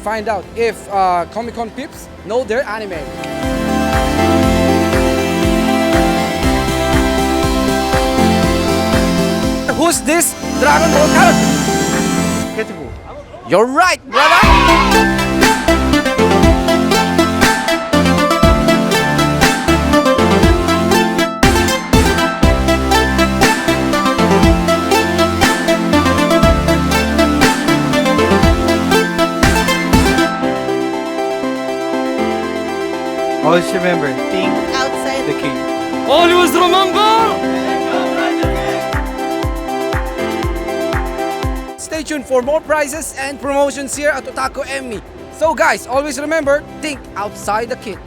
find out if Comic-Con peeps know their anime. Who's this Dragon Ball character? You're right, brother! Always remember, think Outside the king. Always remember! Stay tuned for more prizes and promotions here at Otaku ME. So guys, always remember, think outside the kit.